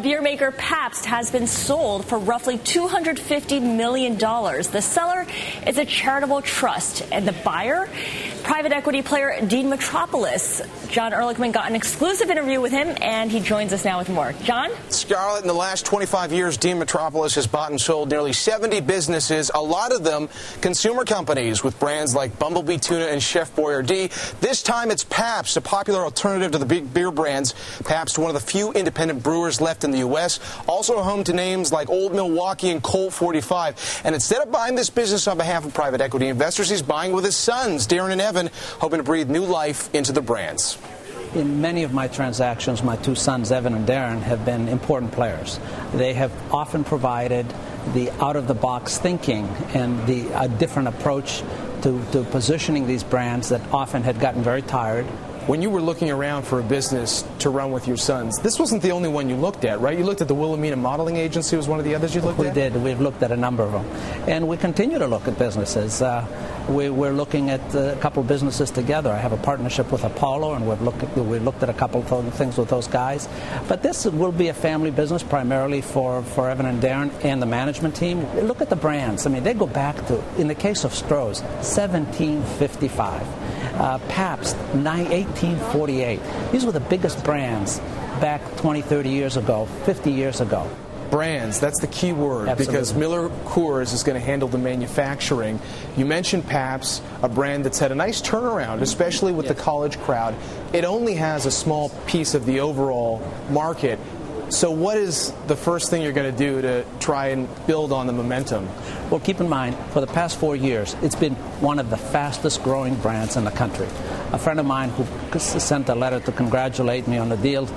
Beer maker Pabst has been sold for roughly $250 million. The seller is a charitable trust, and the buyer, private equity player CDean-Pabst. John Ehrlichman got an exclusive interview with him, and he joins us now with more. John? Scarlett, in the last 25 years, CDean-Pabst has bought and sold nearly 70 businesses, a lot of them consumer companies with brands like Bumblebee Tuna and Chef Boyardee. This time it's Pabst, a popular alternative to the big beer brands. Pabst, one of the few independent brewers left in the U.S., also home to names like Old Milwaukee and Colt 45. And instead of buying this business on behalf of private equity investors, he's buying with his sons, Darren and Evan, hoping to breathe new life into the brands. In many of my transactions, my two sons, Evan and Darren, have been important players. They have often provided the out-of-the-box thinking and a different approach to positioning these brands that often had gotten very tired. When you were looking around for a business to run with your sons, this wasn't the only one you looked at, right? You looked at the Wilhelmina Modeling Agency was one of the others you looked at? We did. We've looked at a number of them. And we continue to look at businesses. We're looking at a couple of businesses together. I have a partnership with Apollo, and we've looked at a couple of things with those guys. But this will be a family business primarily for Evan and Darren and the management team. Look at the brands. I mean, they go back to, in the case of Stroh's, 1755. Pabst, 1848. These were the biggest brands back 20, 30 years ago, 50 years ago. Brands, that's the key word. Absolutely. Because Miller Coors is going to handle the manufacturing. You mentioned Pabst, a brand that's had a nice turnaround, especially with the college crowd. It only has a small piece of the overall market. So what is the first thing you're going to do to try and build on the momentum? Well, keep in mind, for the past 4 years, it's been one of the fastest growing brands in the country. A friend of mine who sent a letter to congratulate me on the deal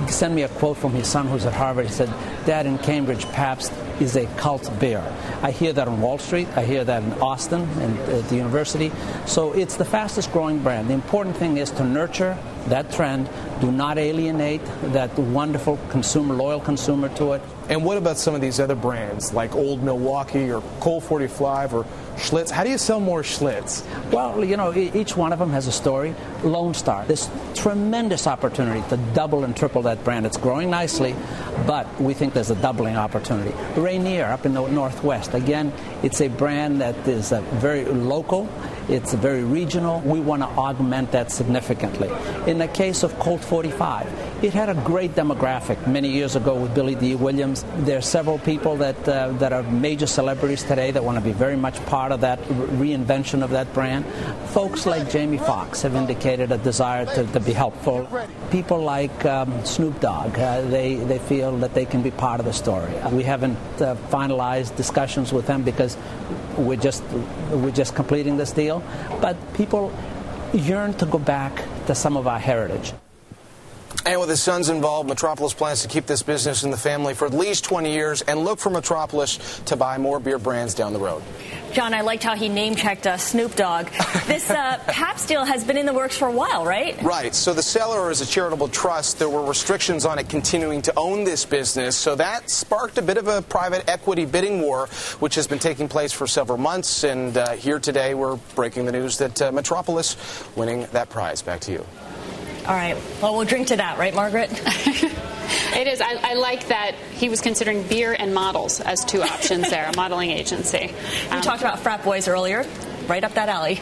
sent me a quote from his son who's at Harvard. He said, "Dad, in Cambridge, Pabst is a cult beer." I hear that on Wall Street. I hear that in Austin and at the university. So it's the fastest growing brand. The important thing is to nurture that trend. Do not alienate that wonderful consumer, loyal consumer to it. And what about some of these other brands like Old Milwaukee or Colt 45 or Schlitz? How do you sell more Schlitz? Well, you know, each one of them has a story. Lone Star, this tremendous opportunity to double and triple that brand. It's growing nicely, but we think there's a doubling opportunity. Rainier up in the Northwest, again, it's a brand that is very local. It's very regional. We want to augment that significantly. In the case of Colt 45, it had a great demographic many years ago with Billy D. Williams. There are several people that are major celebrities today that want to be very much part of that reinvention of that brand. Folks like Jamie Foxx have indicated a desire to be helpful. People like Snoop Dogg, they feel that they can be part of the story. We haven't finalized discussions with them because we're just completing this deal, but people yearn to go back to some of our heritage. And with his sons involved, Metropolis plans to keep this business in the family for at least 20 years and look for Metropolis to buy more beer brands down the road. John, I liked how he name-checked Snoop Dogg. This Pabst deal has been in the works for a while, right? Right. So the seller is a charitable trust. There were restrictions on it continuing to own this business. So that sparked a bit of a private equity bidding war, which has been taking place for several months. And here today, we're breaking the news that Metropolis winning that prize. Back to you. All right. Well, we'll drink to that, right, Margaret? It is. I like that he was considering beer and models as two options there, a modeling agency. We talked about frat boys earlier. Right up that alley.